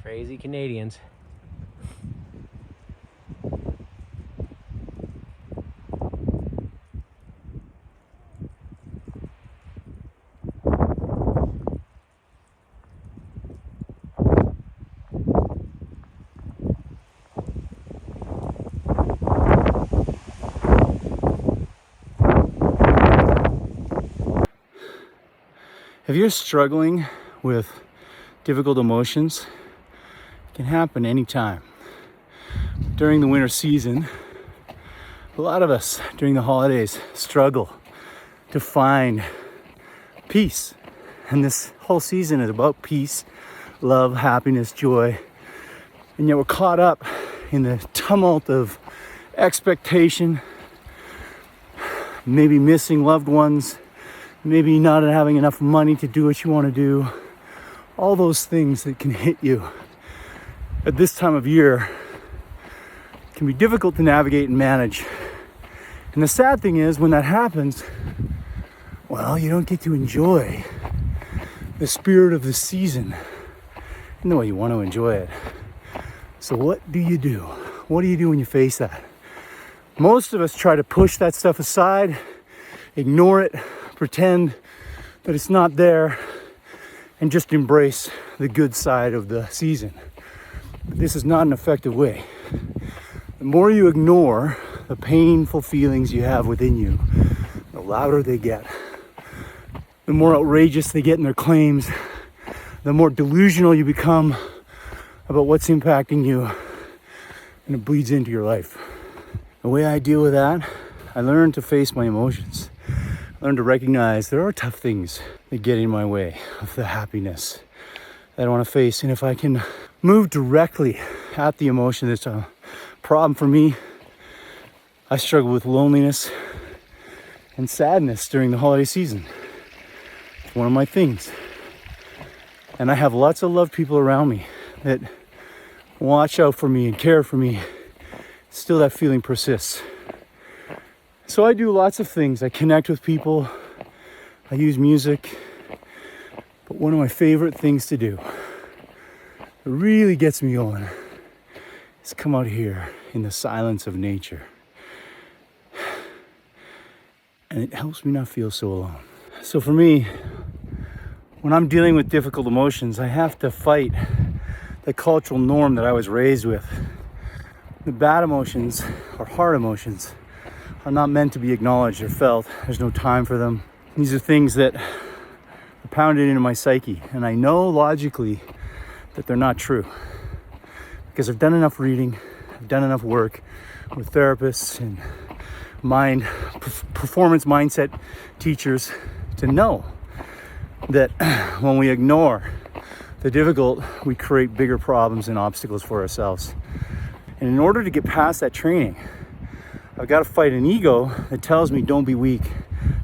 Crazy Canadians. If you're struggling with difficult emotions, it can happen anytime. During the winter season, a lot of us during the holidays struggle to find peace. And this whole season is about peace, love, happiness, joy. And yet we're caught up in the tumult of expectation, maybe missing loved ones, maybe not having enough money to do what you want to do. All those things that can hit you at this time of year can be difficult to navigate and manage. And the sad thing is, when that happens, well, you don't get to enjoy the spirit of the season in the way you want to enjoy it. So what do you do? What do you do when you face that? Most of us try to push that stuff aside, ignore it, pretend that it's not there, and just embrace the good side of the season. But this is not an effective way. The more you ignore the painful feelings you have within you, the louder they get. The more outrageous they get in their claims, the more delusional you become about what's impacting you, and it bleeds into your life. The way I deal with that, I learned to face my emotions. I learned to recognize there are tough things that get in my way of the happiness that I want to face. And if I can move directly at the emotion that's a problem for me, I struggle with loneliness and sadness during the holiday season. It's one of my things. And I have lots of loved people around me that watch out for me and care for me. Still, that feeling persists. So I do lots of things. I connect with people. I use music. But one of my favorite things to do, that really gets me going, is come out here in the silence of nature. And it helps me not feel so alone. So for me, when I'm dealing with difficult emotions, I have to fight the cultural norm that I was raised with. The bad emotions, or hard emotions, are not meant to be acknowledged or felt. There's no time for them. These are things that are pounded into my psyche, and I know logically that they're not true, because I've done enough reading, I've done enough work with therapists and performance mindset teachers to know that when we ignore the difficult, we create bigger problems and obstacles for ourselves. And in order to get past that training, I've got to fight an ego that tells me don't be weak,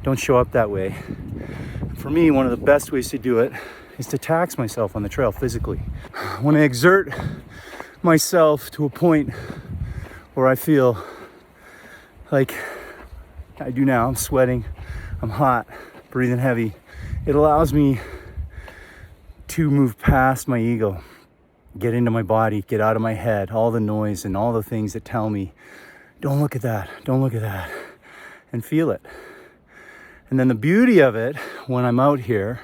don't show up that way. For me, one of the best ways to do it is to tax myself on the trail physically. When I exert myself to a point where I feel like I do now, I'm sweating, I'm hot, breathing heavy, it allows me to move past my ego, get into my body, get out of my head, all the noise and all the things that tell me, don't look at that, don't look at that, and feel it. And then the beauty of it, when I'm out here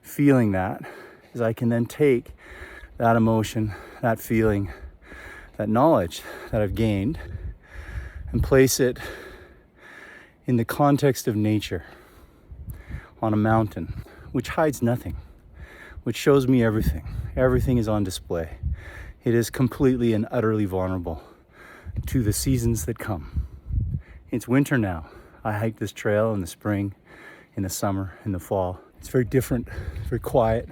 feeling that, is I can then take that emotion, that feeling, that knowledge that I've gained, and place it in the context of nature, on a mountain, which hides nothing, which shows me everything. Everything is on display. It is completely and utterly vulnerable to the seasons that come. It's winter now. I hike this trail in the spring, in the summer, in the fall. It's very different, very quiet.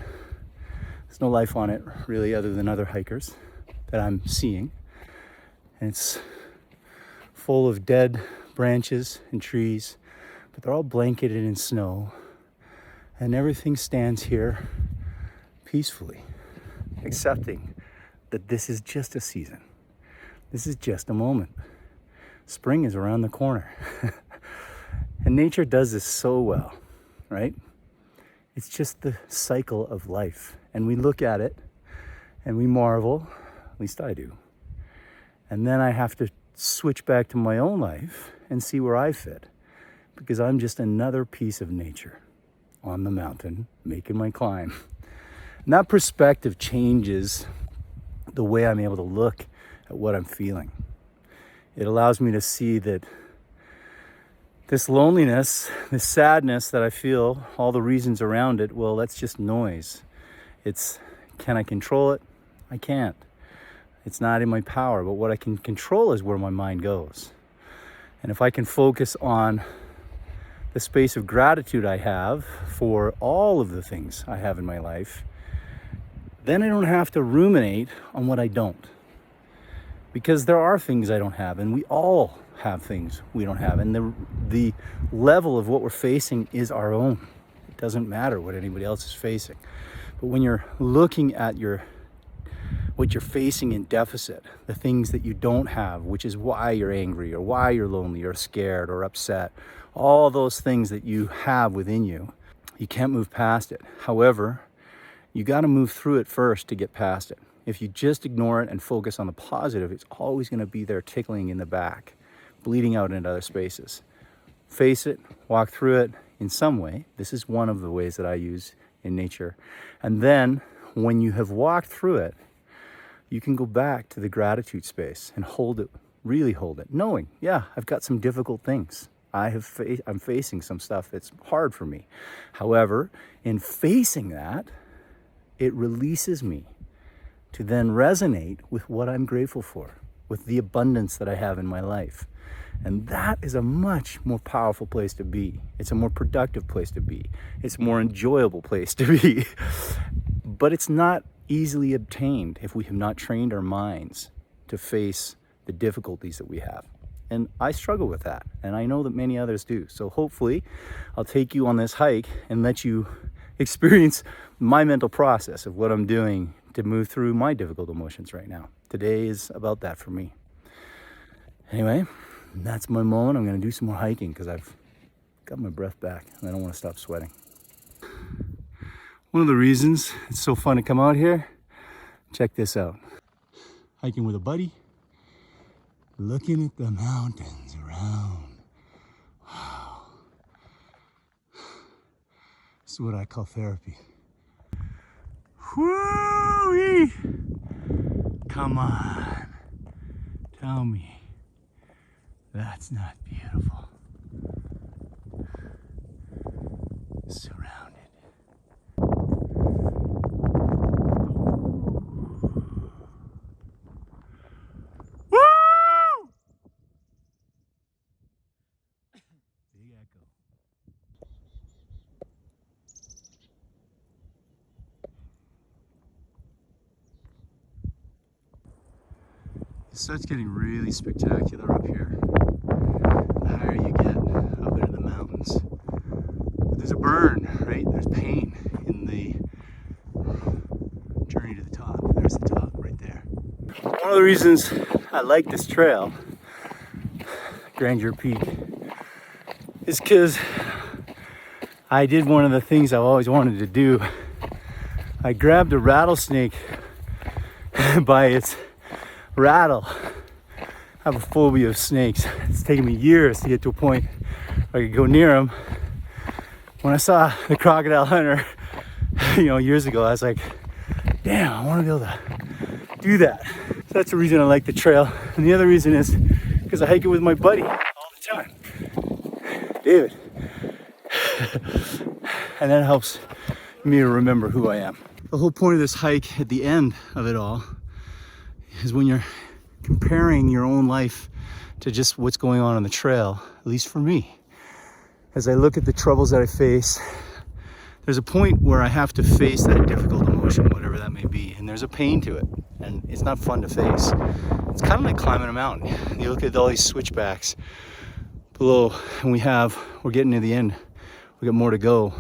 There's no life on it really other than other hikers that I'm seeing. And it's full of dead branches and trees, but they're all blanketed in snow. And everything stands here peacefully, accepting that this is just a season. This is just a moment. Spring is around the corner. And nature does this so well, right? It's just the cycle of life. And we look at it And we marvel, at least I do. And then I have to switch back to my own life and see where I fit, because I'm just another piece of nature on the mountain making my climb. And that perspective changes the way I'm able to look at what I'm feeling. It allows me to see that this loneliness, this sadness that I feel, all the reasons around it, well, that's just noise. Can I control it? I can't. It's not in my power, but what I can control is where my mind goes. And if I can focus on the space of gratitude I have for all of the things I have in my life, then I don't have to ruminate on what I don't. Because there are things I don't have, and we all have things we don't have. And the level of what we're facing is our own. It doesn't matter what anybody else is facing. But when you're looking at what you're facing in deficit, the things that you don't have, which is why you're angry or why you're lonely or scared or upset, all those things that you have within you, you can't move past it. However, you got to move through it first to get past it. If you just ignore it and focus on the positive, it's always going to be there tickling in the back, bleeding out into other spaces. Face it, walk through it in some way. This is one of the ways that I use in nature. And then when you have walked through it, you can go back to the gratitude space and hold it, really hold it, knowing, yeah, I've got some difficult things. I'm facing some stuff that's hard for me. However, in facing that, it releases me to then resonate with what I'm grateful for, with the abundance that I have in my life. And that is a much more powerful place to be. It's a more productive place to be. It's a more enjoyable place to be. But it's not easily obtained if we have not trained our minds to face the difficulties that we have. And I struggle with that, and I know that many others do. So hopefully I'll take you on this hike and let you experience my mental process of what I'm doing to move through my difficult emotions right now. Today is about that for me. Anyway, that's my moment. I'm going to do some more hiking because I've got my breath back and I don't want to stop sweating. One of the reasons it's so fun to come out here, check this out. Hiking with a buddy, looking at the mountains around. Wow. This is what I call therapy. Whoo-wee! Come on, tell me that's not beautiful. Surrounded. Woo! Big echo. It starts getting really spectacular up here. The higher you get up into the mountains. But there's a burn, right? There's pain in the journey to the top. There's the top right there. One of the reasons I like this trail, Grandeur Peak, is because I did one of the things I've always wanted to do. I grabbed a rattlesnake by its rattle. I have a phobia of snakes. It's taken me years to get to a point where I could go near them. When I saw the crocodile hunter, years ago, I was like, damn, I want to be able to do that. So that's the reason I like the trail. And the other reason is because I hike it with my buddy all the time, David. And that helps me to remember who I am. The whole point of this hike at the end of it all is when you're comparing your own life to just what's going on the trail, at least for me. As I look at the troubles that I face, there's a point where I have to face that difficult emotion, whatever that may be, and there's a pain to it, and it's not fun to face. It's kind of like climbing a mountain. You look at all these switchbacks below, and we're getting to the end. We got more to go.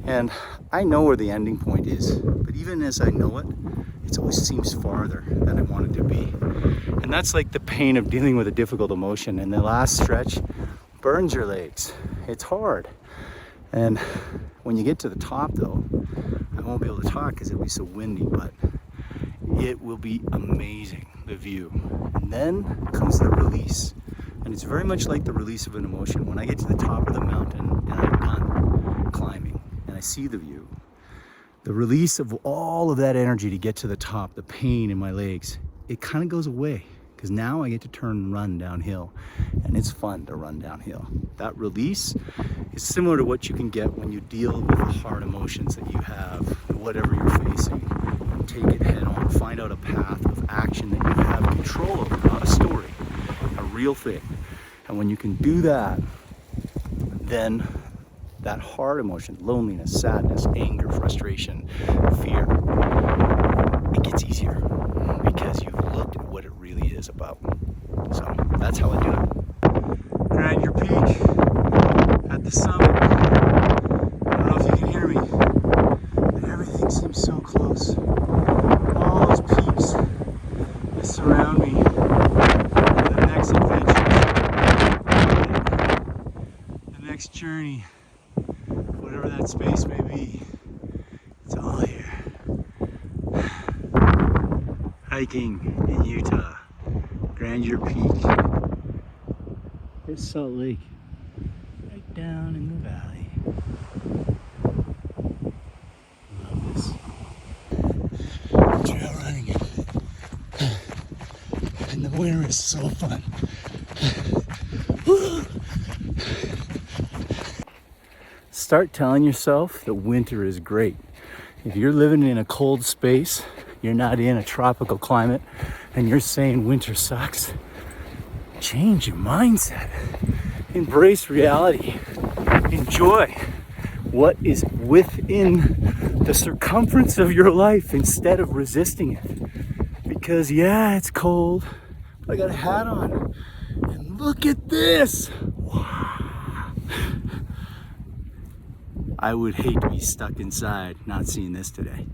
And I know where the ending point is, but even as I know it, it always seems farther than I want it to be. And that's like the pain of dealing with a difficult emotion. And the last stretch burns your legs. It's hard. And when you get to the top though, I won't be able to talk because it'll be so windy, but it will be amazing, the view. And then comes the release. And it's very much like the release of an emotion. When I get to the top of the mountain and I'm done climbing and I see the view, the release of all of that energy to get to the top, the pain in my legs, it kind of goes away, because now I get to turn and run downhill, and it's fun to run downhill. That release is similar to what you can get when you deal with the hard emotions that you have, whatever you're facing. Take it head on, find out a path of action that you have control over, not a story, a real thing. And when you can do that, then that hard emotion, loneliness, sadness, anger, frustration, fear, it gets easier because you've looked at what it really is about. So that's how I do it. Grind your peak at the summit. I don't know if you can hear me, but everything seems so close. All those peeps that surround me for the next adventure, the next journey, whatever that space may be, it's all here. Hiking in Utah, Grandeur Peak. There's Salt Lake, right down in the valley. Love this. Trail running, and the winter is so fun. Start telling yourself that winter is great. If you're living in a cold space, you're not in a tropical climate, and you're saying winter sucks, change your mindset. Embrace reality. Enjoy what is within the circumference of your life instead of resisting it. Because yeah, it's cold, but I got a hat on. And look at this! I would hate to be stuck inside not seeing this today.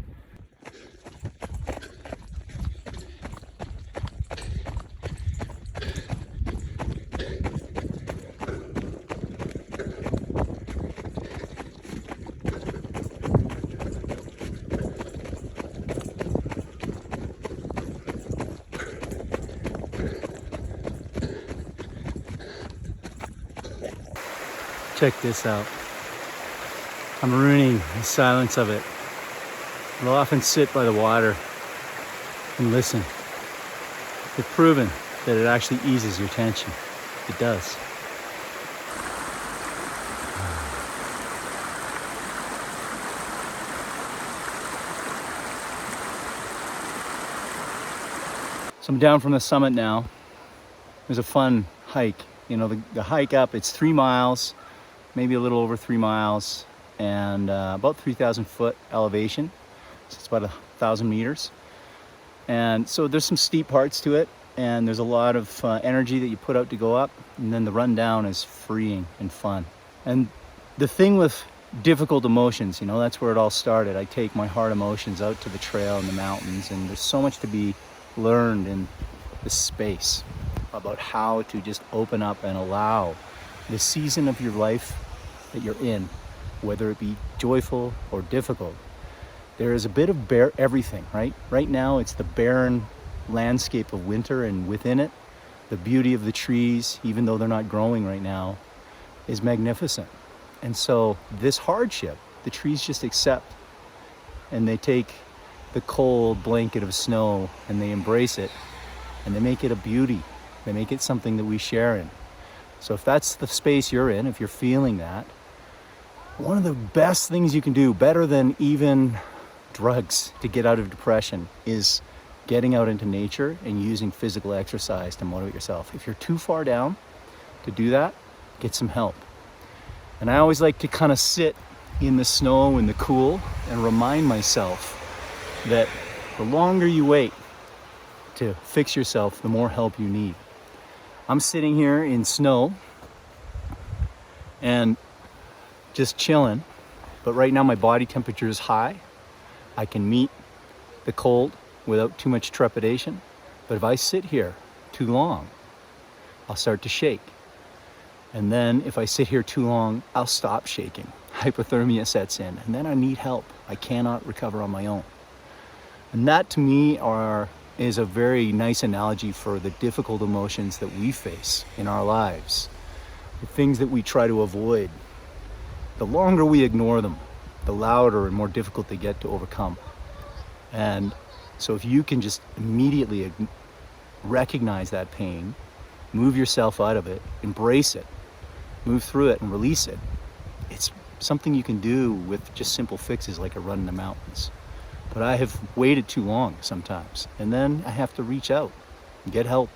Check this out. I'm marooning the silence of it. I'll often sit by the water and listen. They've proven that it actually eases your tension. It does. So I'm down from the summit now. It was a fun hike. You know, the hike up, it's 3 miles, maybe a little over 3 miles. And about 3,000 foot elevation, so it's about 1,000 meters. And so there's some steep parts to it, and there's a lot of energy that you put out to go up, and then the run down is freeing and fun. And the thing with difficult emotions, you know, that's where it all started. I take my hard emotions out to the trail and the mountains, and there's so much to be learned in this space about how to just open up and allow the season of your life that you're in, whether it be joyful or difficult. There is a bit of everything, right? Right now it's the barren landscape of winter, and within it, the beauty of the trees, even though they're not growing right now, is magnificent. And so this hardship, the trees just accept, and they take the cold blanket of snow and they embrace it, and they make it a beauty. They make it something that we share in. So if that's the space you're in, if you're feeling that, one of the best things you can do, better than even drugs to get out of depression, is getting out into nature and using physical exercise to motivate yourself. If you're too far down to do that, get some help. And I always like to kind of sit in the snow in the cool and remind myself that the longer you wait to fix yourself, the more help you need. I'm sitting here in snow and just chilling, but right now my body temperature is high. I can meet the cold without too much trepidation. But if I sit here too long, I'll start to shake. And then if I sit here too long, I'll stop shaking. Hypothermia sets in, and then I need help. I cannot recover on my own. And that to me is a very nice analogy for the difficult emotions that we face in our lives. The things that we try to avoid. The longer we ignore them, the louder and more difficult they get to overcome. And so if you can just immediately recognize that pain, move yourself out of it, embrace it, move through it and release it, it's something you can do with just simple fixes like a run in the mountains. But I have waited too long sometimes, and then I have to reach out and get help.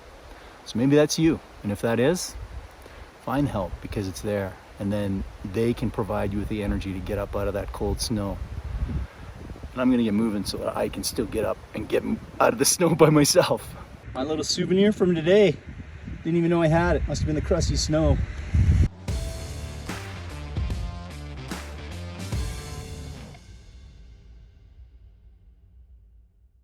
So maybe that's you, and if that is, find help because it's there, and then they can provide you with the energy to get up out of that cold snow. And I'm gonna get moving so that I can still get up and get out of the snow by myself. My little souvenir from today, didn't even know I had it, must have been the crusty snow.